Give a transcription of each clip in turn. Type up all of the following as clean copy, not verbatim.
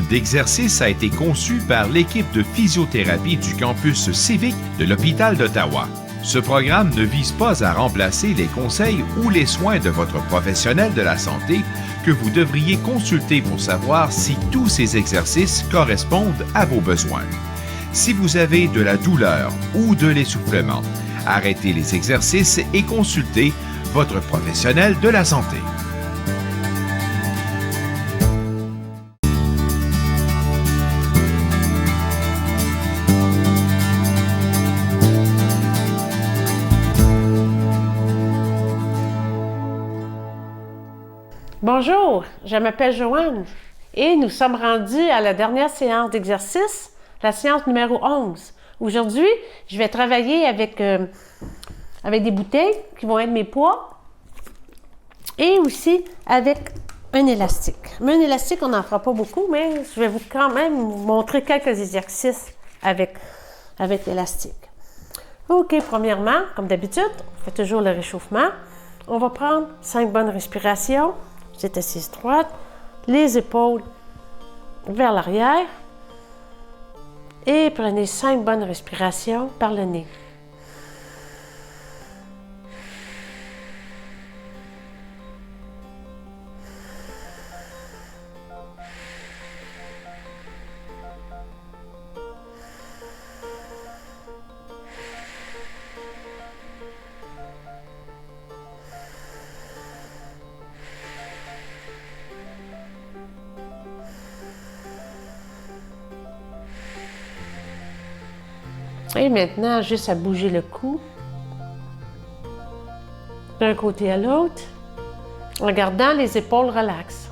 d'exercice a été conçu par l'équipe de physiothérapie du campus civique de l'Hôpital d'Ottawa. Ce programme ne vise pas à remplacer les conseils ou les soins de votre professionnel de la santé que vous devriez consulter pour savoir si tous ces exercices correspondent à vos besoins. Si vous avez de la douleur ou de l'essoufflement, arrêtez les exercices et consultez votre professionnel de la santé. Bonjour, je m'appelle Joanne et nous sommes rendus à la dernière séance d'exercice, la séance numéro 11. Aujourd'hui, je vais travailler avec des bouteilles qui vont être mes poids et aussi avec un élastique. Mais un élastique, on n'en fera pas beaucoup, mais je vais quand même vous montrer quelques exercices avec l'élastique. OK, premièrement, comme d'habitude, on fait toujours le réchauffement. On va prendre 5 bonnes respirations. Vous êtes assise droite, les épaules vers l'arrière et prenez 5 bonnes respirations par le nez. Et maintenant, juste à bouger le cou d'un côté à l'autre, en gardant les épaules relaxes.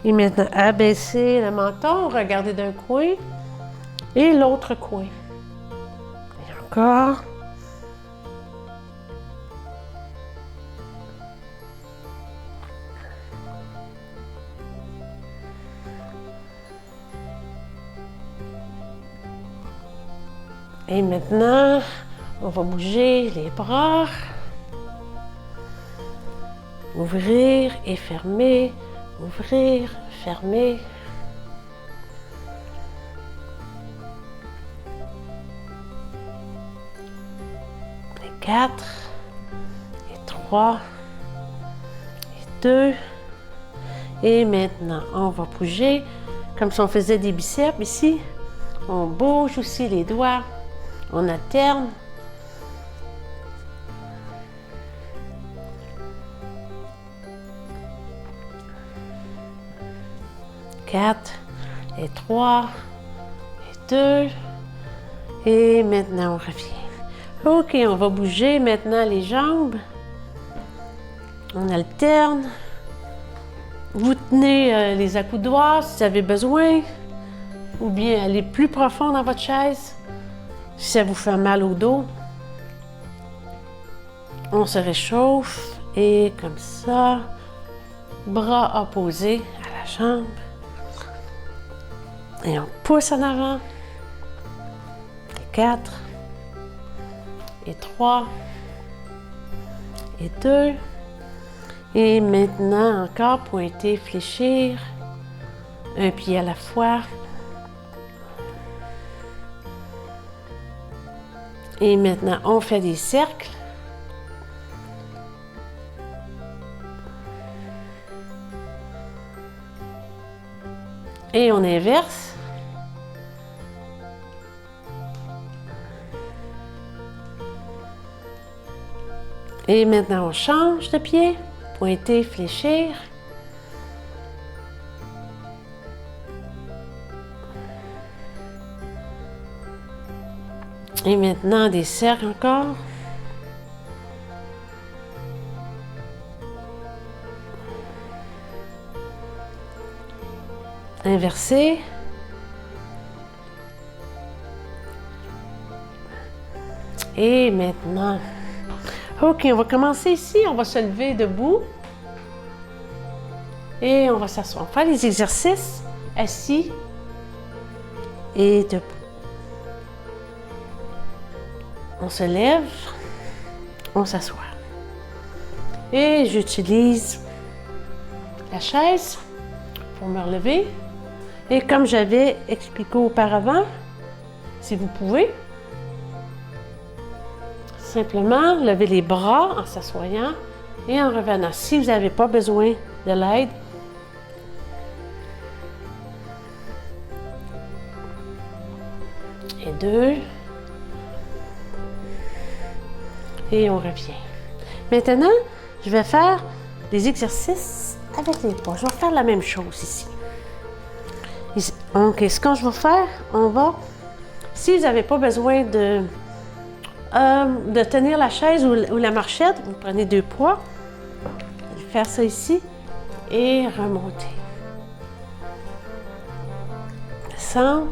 Et maintenant, abaisser le menton, regardez d'un coin et l'autre coin. Et encore. Et maintenant, on va bouger les bras. Ouvrir et fermer. Ouvrir, fermer. Et 4. Et 3. Et 2. Et maintenant, on va bouger comme si on faisait des biceps ici. On bouge aussi les doigts. On alterne. Quatre et 3 et 2. Et maintenant, on revient. OK, on va bouger maintenant les jambes. On alterne. Vous tenez les accoudoirs si vous avez besoin. Ou bien aller plus profond dans votre chaise. Si ça vous fait mal au dos, on se réchauffe et comme ça, bras opposés à la jambe. Et on pousse en avant. Et 4. Et 3. Et 2. Et maintenant, encore pointer, fléchir. Un pied à la fois. Et maintenant, on fait des cercles. Et on inverse. Et maintenant, on change de pied. Pointer, fléchir. Et maintenant, des cercles encore. Inverser. Et maintenant, OK, on va commencer ici. On va se lever debout. Et on va s'asseoir. On va faire les exercices assis et debout. on se lève, on s'assoit. Et j'utilise la chaise pour me relever. Et comme j'avais expliqué auparavant, si vous pouvez, simplement lever les bras en s'assoyant et en revenant. Si vous n'avez pas besoin de l'aide, et 2, et on revient. Maintenant, je vais faire des exercices avec les pas. Je vais faire la même chose ici. Donc, ce que je vais faire, si vous n'avez pas besoin de tenir la chaise ou la marchette, vous prenez 2 poids, vous allez faire ça ici et remonter. Descendre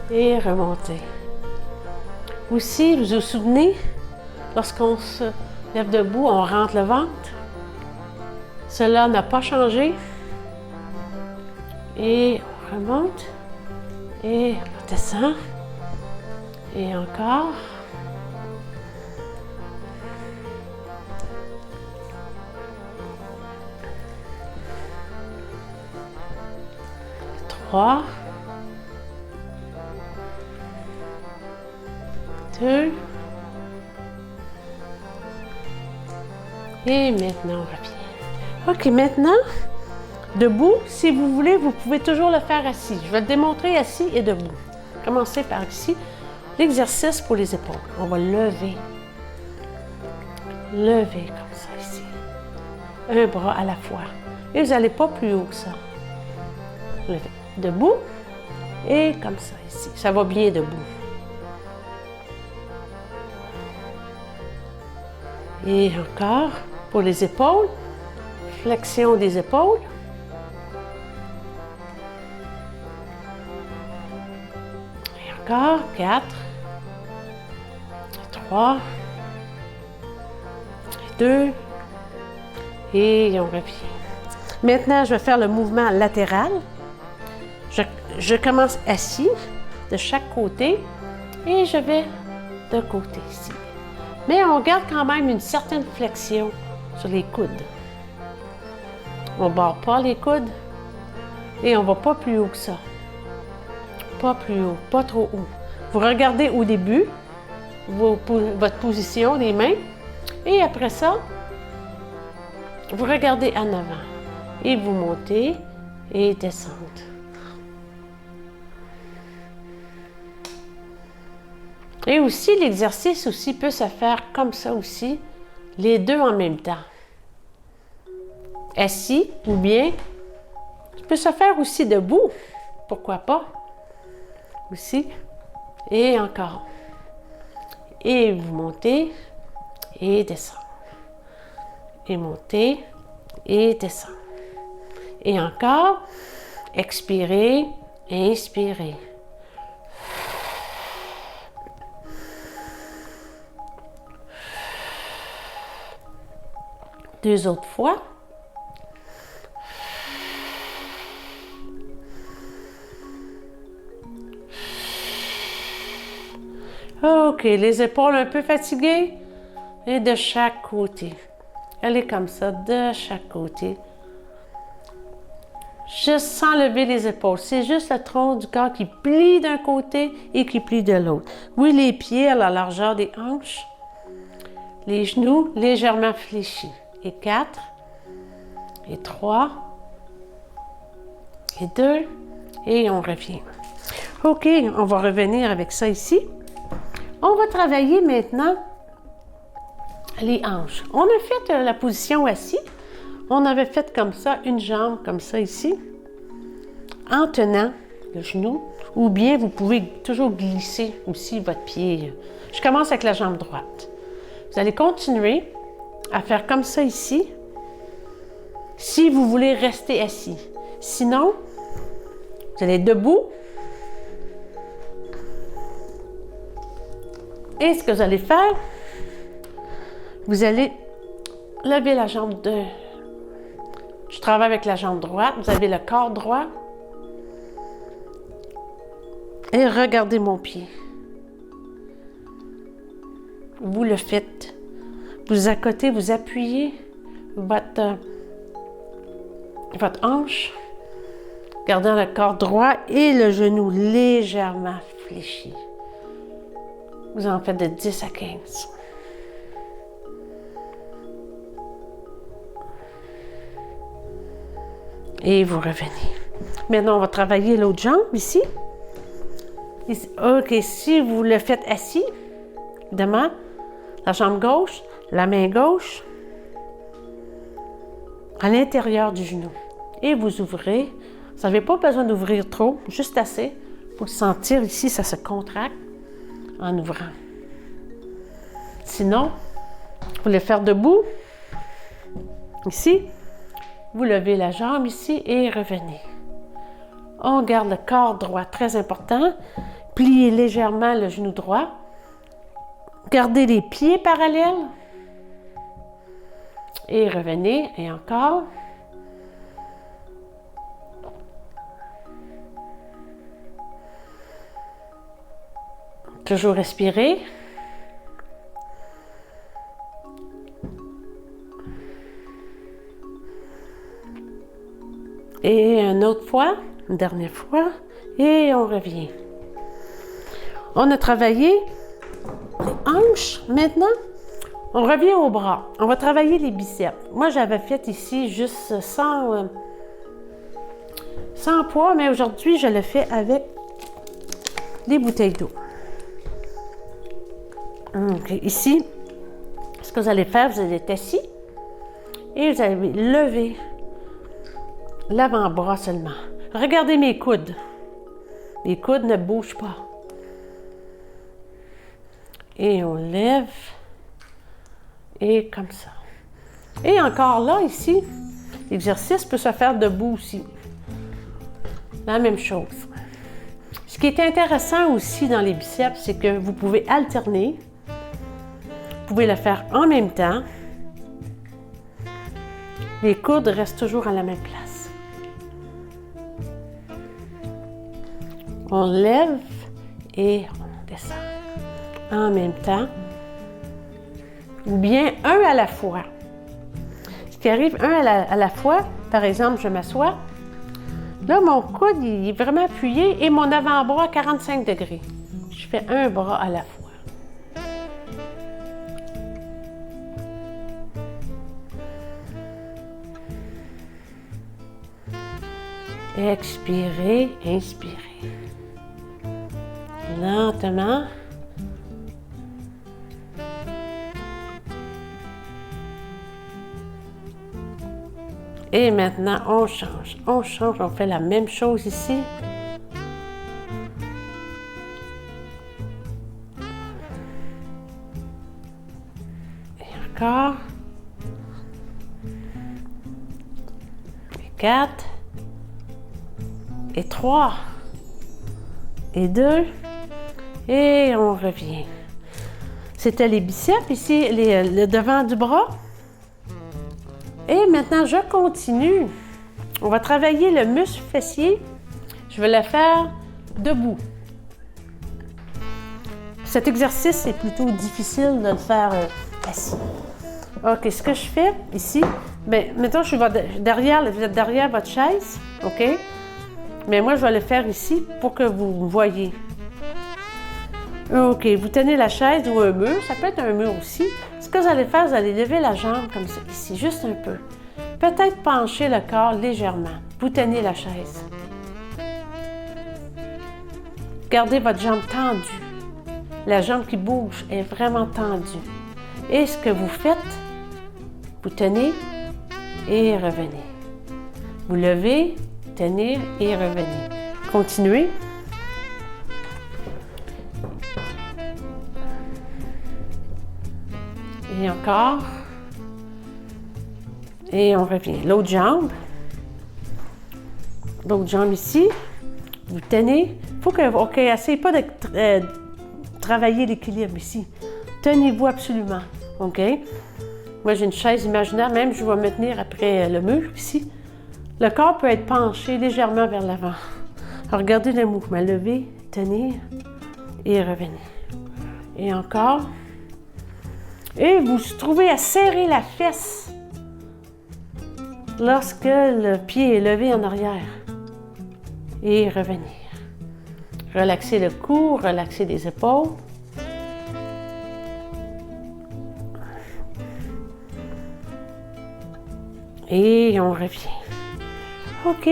et remonter. Aussi, vous vous souvenez, lorsqu'on se lève debout, on rentre le ventre. Cela n'a pas changé. Et on remonte. Et on descend. Et encore. Trois. 2. Et maintenant, on revient. OK, maintenant, debout, si vous voulez, vous pouvez toujours le faire assis. Je vais le démontrer assis et debout. Commencez par ici. L'exercice pour les épaules. On va lever. Lever comme ça ici. Un bras à la fois. Et vous n'allez pas plus haut que ça. Levez. Debout. Et comme ça ici. Ça va bien debout. Et encore, pour les épaules, flexion des épaules. Et encore, 4, 3, 2, et on revient. Maintenant, je vais faire le mouvement latéral. Je commence assis de chaque côté et je vais d'un côté ici. Mais on garde quand même une certaine flexion sur les coudes. On ne barre pas les coudes et on ne va pas plus haut que ça. Pas plus haut, pas trop haut. Vous regardez au début votre position des mains et après ça, vous regardez en avant et vous montez et descendez. Et aussi, l'exercice aussi peut se faire comme ça aussi, les deux en même temps. Assis ou bien, ça peut se faire aussi debout, pourquoi pas, aussi, et encore. Et vous montez et descendez. Et montez et descendez. Et encore, expirez, inspirez. Deux autres fois. OK, les épaules un peu fatiguées. Et de chaque côté. Allez comme ça, de chaque côté. Juste sans lever les épaules. C'est juste le tronc du corps qui plie d'un côté et qui plie de l'autre. Oui, les pieds à la largeur des hanches. Les genoux légèrement fléchis. Et 4, et 3, et 2, et on revient. OK, on va revenir avec ça ici. On va travailler maintenant les hanches. On a fait la position assis. On avait fait comme ça, une jambe comme ça ici, en tenant le genou, ou bien vous pouvez toujours glisser aussi votre pied. Je commence avec la jambe droite. Vous allez continuer à faire comme ça ici, si vous voulez rester assis. Sinon, vous allez être debout. Et ce que vous allez faire, vous allez lever la jambe de... Je travaille avec la jambe droite. Vous avez le corps droit. Et regardez mon pied. vous le faites. Vous accotez, vous appuyez votre hanche, gardant le corps droit et le genou légèrement fléchi. Vous en faites de 10 à 15. Et vous revenez. Maintenant, on va travailler l'autre jambe ici. OK, si vous le faites assis, évidemment, la jambe gauche, la main gauche, à l'intérieur du genou. Et vous ouvrez. Vous n'avez pas besoin d'ouvrir trop, juste assez pour sentir ici, ça se contracte en ouvrant. Sinon, vous voulez faire debout, ici, vous levez la jambe ici et revenez. On garde le corps droit, très important. Pliez légèrement le genou droit. Gardez les pieds parallèles. Et revenez, et encore. Toujours respirer. Et une autre fois, une dernière fois, et on revient. On a travaillé les hanches. Maintenant, on revient au bras. On va travailler les biceps. Moi, j'avais fait ici juste sans poids, mais aujourd'hui, je le fais avec des bouteilles d'eau. Okay. Ici, ce que vous allez faire, vous allez être assis et vous allez lever l'avant-bras seulement. Regardez mes coudes. Mes coudes ne bougent pas. Et on lève. Et comme ça. Et encore là, ici, l'exercice peut se faire debout aussi. La même chose. Ce qui est intéressant aussi dans les biceps, c'est que vous pouvez alterner. Vous pouvez le faire en même temps. Les coudes restent toujours à la même place. On lève et on descend. En même temps. Ou bien un à la fois. Ce qui arrive, un à la fois, par exemple, je m'assois. Là, mon coude, il est vraiment appuyé et mon avant-bras à 45 degrés. Je fais un bras à la fois. Expirez, inspirez. Lentement. Et maintenant, on change, on fait la même chose ici. Et encore. Et 4. Et 3. Et 2. Et on revient. C'était les biceps ici, le devant du bras. Et maintenant, je continue. On va travailler le muscle fessier. Je vais le faire debout. Cet exercice est plutôt difficile de le faire assis. OK, ce que je fais ici, bien, maintenant, je suis derrière, vous êtes derrière votre chaise, OK? Mais moi, je vais le faire ici pour que vous voyez. OK, vous tenez la chaise ou un mur, ça peut être un mur aussi. Ce que vous allez faire, vous allez lever la jambe comme ça, ici, juste un peu. Peut-être pencher le corps légèrement. Vous tenez la chaise. Gardez votre jambe tendue. La jambe qui bouge est vraiment tendue. Et ce que vous faites, vous tenez et revenez. Vous levez, tenez et revenez. Continuez. Et encore. Et on revient. L'autre jambe. L'autre jambe ici. Vous tenez. Il faut que... OK, essayez pas de travailler l'équilibre ici. Tenez-vous absolument. OK? Moi, j'ai une chaise imaginaire. Même, je vais me tenir après le mur ici. Le corps peut être penché légèrement vers l'avant. Alors, regardez le mouvement. Levez, tenir et revenez. Et encore. Et vous vous trouvez à serrer la fesse lorsque le pied est levé en arrière. Et revenir. Relaxez le cou, relaxez les épaules. Et on revient. OK.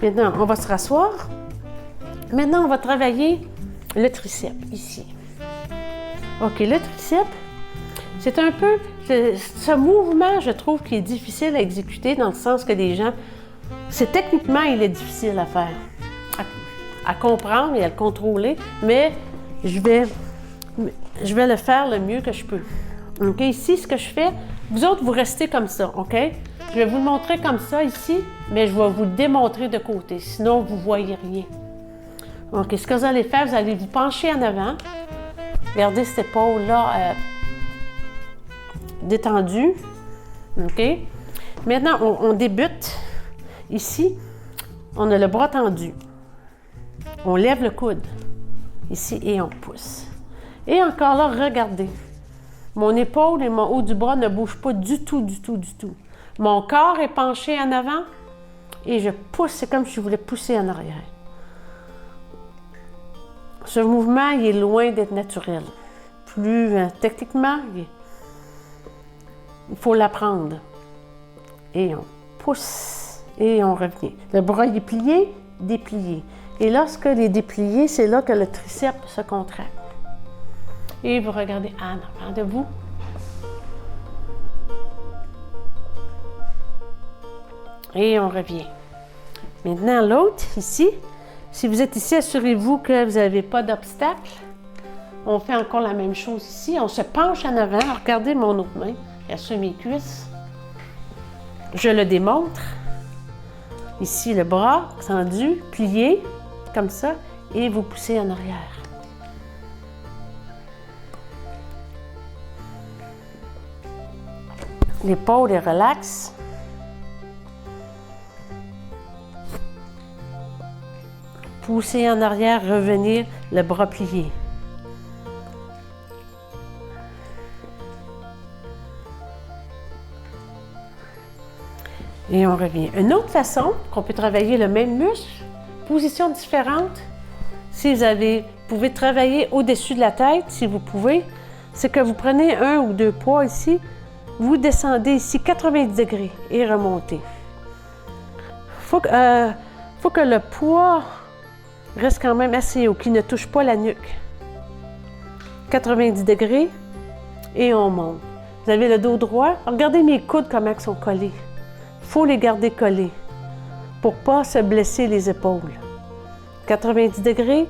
Maintenant, on va se rasseoir. Maintenant, on va travailler le triceps, ici. OK, le triceps, c'est un peu... Ce mouvement, je trouve qu'il est difficile à exécuter dans le sens que les gens... Techniquement, il est difficile à faire, à comprendre et à le contrôler, mais je vais le faire le mieux que je peux. OK, ici, ce que je fais, vous autres, vous restez comme ça, OK? Je vais vous le montrer comme ça ici, mais je vais vous le démontrer de côté, sinon vous ne voyez rien. OK, ce que vous allez faire, vous allez vous pencher en avant. Gardez cette épaule-là détendue. OK? Maintenant, on débute. Ici, on a le bras tendu. On lève le coude. Ici, et on pousse. Et encore là, regardez. Mon épaule et mon haut du bras ne bougent pas du tout, du tout, du tout. Mon corps est penché en avant et je pousse. C'est comme si je voulais pousser en arrière. Ce mouvement, il est loin d'être naturel. Techniquement, il faut l'apprendre. Et on pousse. Et on revient. Le bras il est plié, déplié. Et lorsque il est déplié, c'est là que le triceps se contracte. Et vous regardez en avant de vous. Et on revient. Maintenant, l'autre, ici. Si vous êtes ici, assurez-vous que vous n'avez pas d'obstacle. On fait encore la même chose ici. On se penche en avant. Regardez mon autre main. Elle sur mes cuisses. Je le démontre. Ici, le bras tendu, plié, comme ça, et vous poussez en arrière. L'épaule est relaxe. Poussez en arrière, revenir, le bras plié. Et on revient. Une autre façon qu'on peut travailler le même muscle, position différente, si vous pouvez travailler au-dessus de la tête, si vous pouvez, c'est que vous prenez 1 ou 2 poids ici, vous descendez ici 90 degrés et remontez. Faut que le poids reste quand même assez haut, qu'il ne touche pas la nuque. 90 degrés et on monte. Vous avez le dos droit. Regardez mes coudes comment ils sont collés. Il faut les garder collés pour ne pas se blesser les épaules. 90 degrés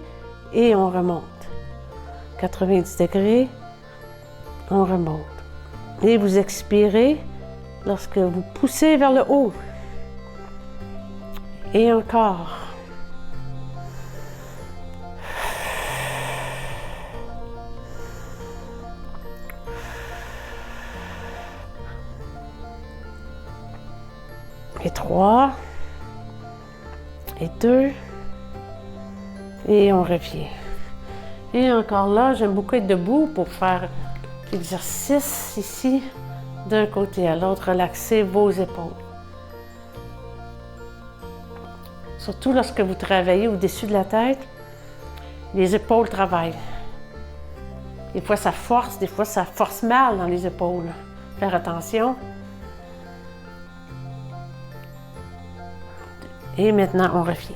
et on remonte. 90 degrés, on remonte. Et vous expirez lorsque vous poussez vers le haut. Et encore. Et 3, et 2, et on revient. Et encore là, j'aime beaucoup être debout pour faire l'exercice ici, d'un côté à l'autre, relaxez vos épaules. Surtout lorsque vous travaillez au-dessus de la tête, les épaules travaillent. Des fois ça force, des fois ça force mal dans les épaules. Faire attention. Et maintenant, on revient.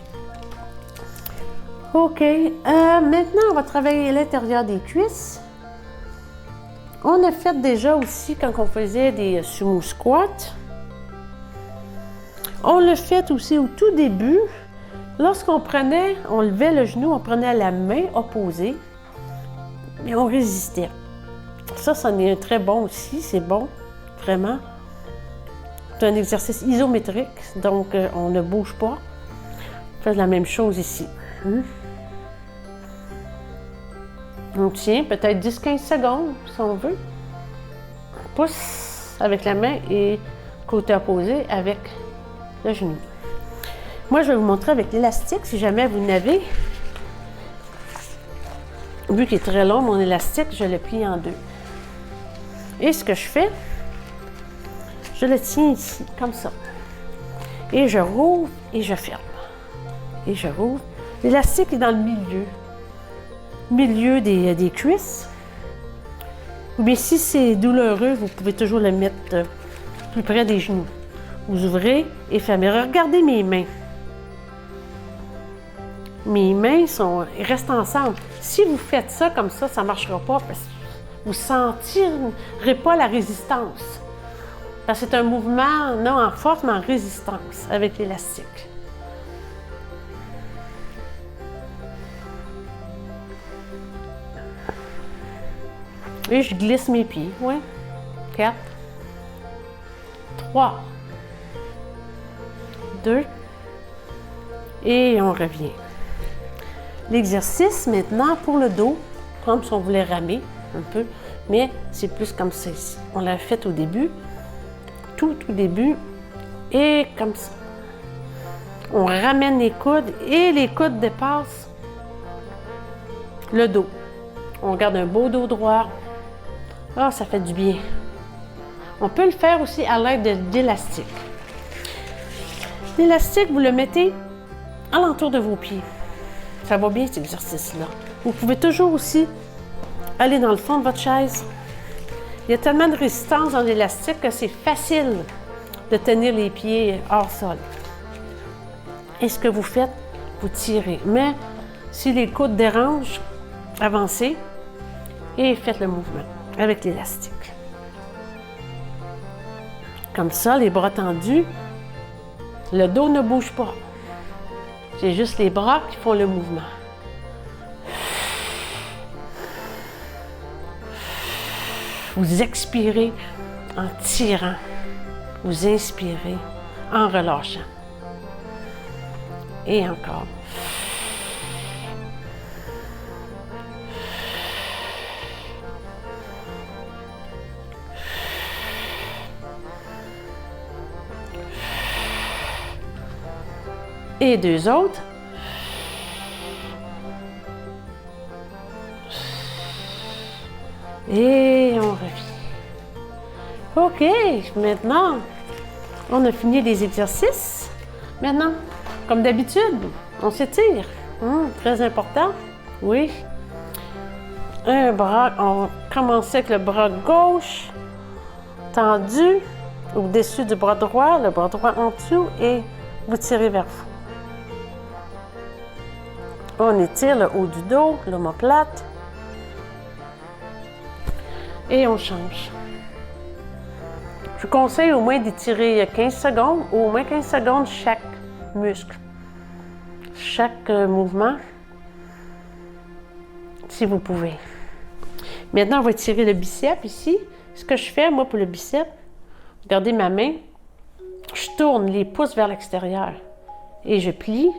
OK. Maintenant, on va travailler l'intérieur des cuisses. On a fait déjà aussi quand on faisait des sumo squats. On l'a fait aussi au tout début. Lorsqu'on levait le genou, on prenait la main opposée et on résistait. Ça, c'en est un très bon aussi. C'est bon, vraiment. C'est un exercice isométrique, donc on ne bouge pas. On fait la même chose ici. On tient peut-être 10-15 secondes, si on veut. On pousse avec la main et côté opposé avec le genou. Moi, je vais vous montrer avec l'élastique, si jamais vous n'avez. Vu qu'il est très long, mon élastique, je le plie en deux. Et ce que je fais, je le tiens ici, comme ça. Et je rouvre et je ferme. Et je rouvre. L'élastique est dans le milieu des cuisses. Mais si c'est douloureux, vous pouvez toujours le mettre plus près des genoux. Vous ouvrez et fermez. Regardez mes mains. Mes mains restent ensemble. Si vous faites ça comme ça ne marchera pas parce que vous ne sentirez pas la résistance. Parce que c'est un mouvement non en force, mais en résistance avec l'élastique. Et je glisse mes pieds. Oui. 4, 3, 2, et on revient. L'exercice maintenant pour le dos, comme si on voulait ramer un peu, mais c'est plus comme ça ici. On l'a fait au début, tout au début, et comme ça. On ramène les coudes et les coudes dépassent le dos. On garde un beau dos droit. Ah, ça fait du bien. On peut le faire aussi à l'aide d'élastique. L'élastique, vous le mettez alentour de vos pieds. Ça va bien cet exercice-là. Vous pouvez toujours aussi aller dans le fond de votre chaise. Il y a tellement de résistance dans l'élastique que c'est facile de tenir les pieds hors sol. Et ce que vous faites, vous tirez. Mais si les coudes dérangent, avancez et faites le mouvement avec l'élastique. Comme ça, les bras tendus, le dos ne bouge pas. C'est juste les bras qui font le mouvement. Vous expirez en tirant. Vous inspirez en relâchant. Et encore. Et deux autres. Et on revient. OK, maintenant, on a fini les exercices. Maintenant, comme d'habitude, on s'étire. Très important. Oui. Un bras, on va commencer avec le bras gauche tendu au-dessus du bras droit, le bras droit en dessous et vous tirez vers vous. On étire le haut du dos, l'omoplate. Et on change. Je vous conseille au moins d'étirer 15 secondes, ou au moins 15 secondes chaque muscle, chaque mouvement, si vous pouvez. Maintenant, on va étirer le biceps ici. Ce que je fais, moi, pour le biceps, regardez ma main, je tourne les pouces vers l'extérieur et je plie.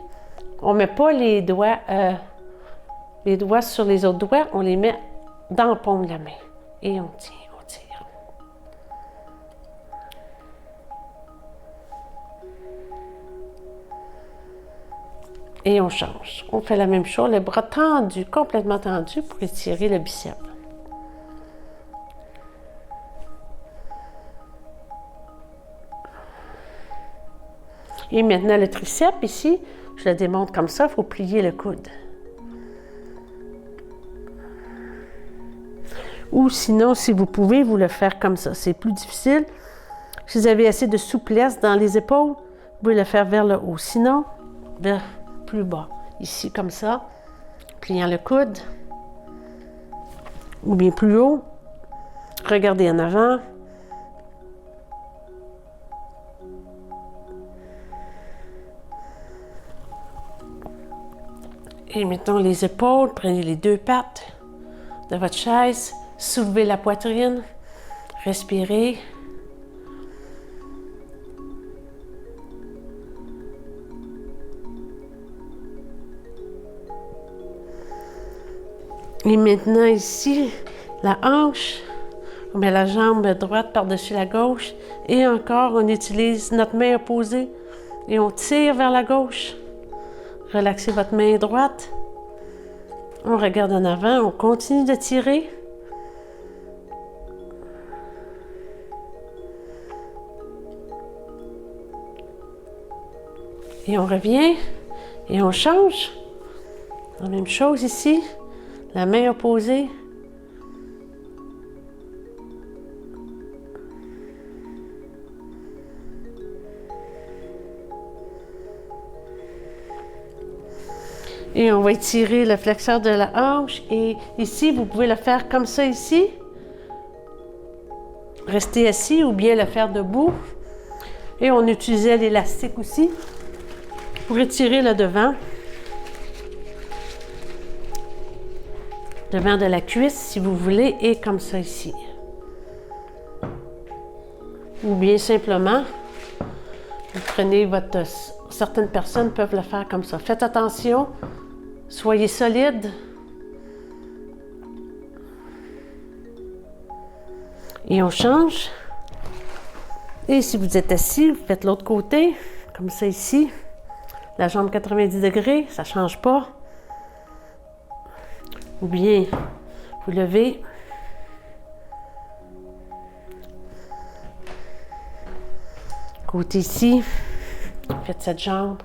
On ne met pas les doigts sur les autres doigts, on les met dans la paume de la main. Et on tire, on tire. Et on change. On fait la même chose, les bras tendus, complètement tendus pour étirer le biceps. Et maintenant le triceps ici, je le démonte comme ça, il faut plier le coude. Ou sinon, si vous pouvez, vous le faire comme ça. C'est plus difficile. Si vous avez assez de souplesse dans les épaules, vous pouvez le faire vers le haut. Sinon, vers plus bas. Ici, comme ça, pliant le coude. Ou bien plus haut. Regardez en avant. Et mettons les épaules, prenez les deux pattes de votre chaise, soulevez la poitrine, respirez. Et maintenant ici, la hanche, on met la jambe droite par-dessus la gauche et encore on utilise notre main opposée et on tire vers la gauche. Relaxez votre main droite. On regarde en avant, on continue de tirer. Et on revient et on change. La même chose ici, la main opposée. Et on va étirer le flexeur de la hanche. Et ici, vous pouvez le faire comme ça ici. Rester assis ou bien le faire debout. Et on utilisait l'élastique aussi pour étirer le devant. Devant de la cuisse, si vous voulez, et comme ça ici. Ou bien simplement, vous prenez votre... Certaines personnes peuvent le faire comme ça. Faites attention, soyez solide. Et on change. Et si vous êtes assis, vous faites l'autre côté, comme ça ici. La jambe 90 degrés, ça ne change pas. Ou bien, vous levez. Côté ici, faites cette jambe.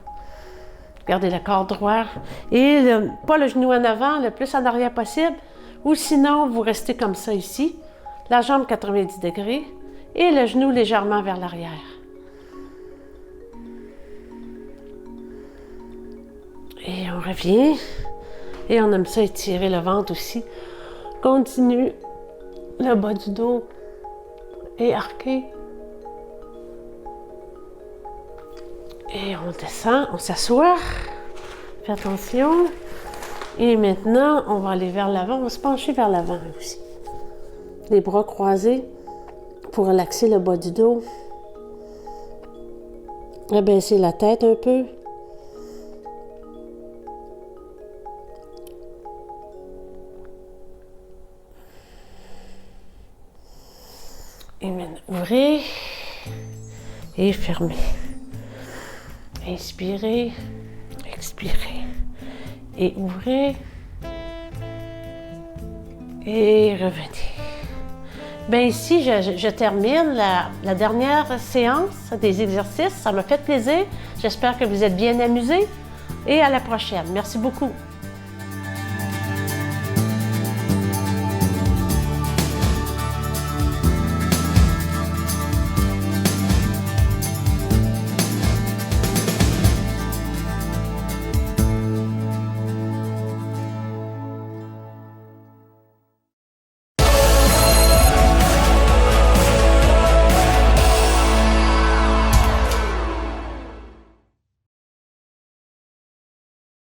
Gardez le corps droit. Et pas le genou en avant, le plus en arrière possible. Ou sinon, vous restez comme ça ici. La jambe 90 degrés et le genou légèrement vers l'arrière. Et on revient. Et on aime ça étirer le ventre aussi. Continue. Le bas du dos est arqué. Et on descend, on s'assoit. Fais attention. Et maintenant, on va aller vers l'avant. On va se pencher vers l'avant aussi. Les bras croisés pour relaxer le bas du dos. Abaisser la tête un peu. Et maintenant, ouvrez et fermez. Inspirez, expirez. Et ouvrez et revenez. Bien ici, je termine la dernière séance des exercices. Ça m'a fait plaisir. J'espère que vous êtes bien amusés et à la prochaine. Merci beaucoup.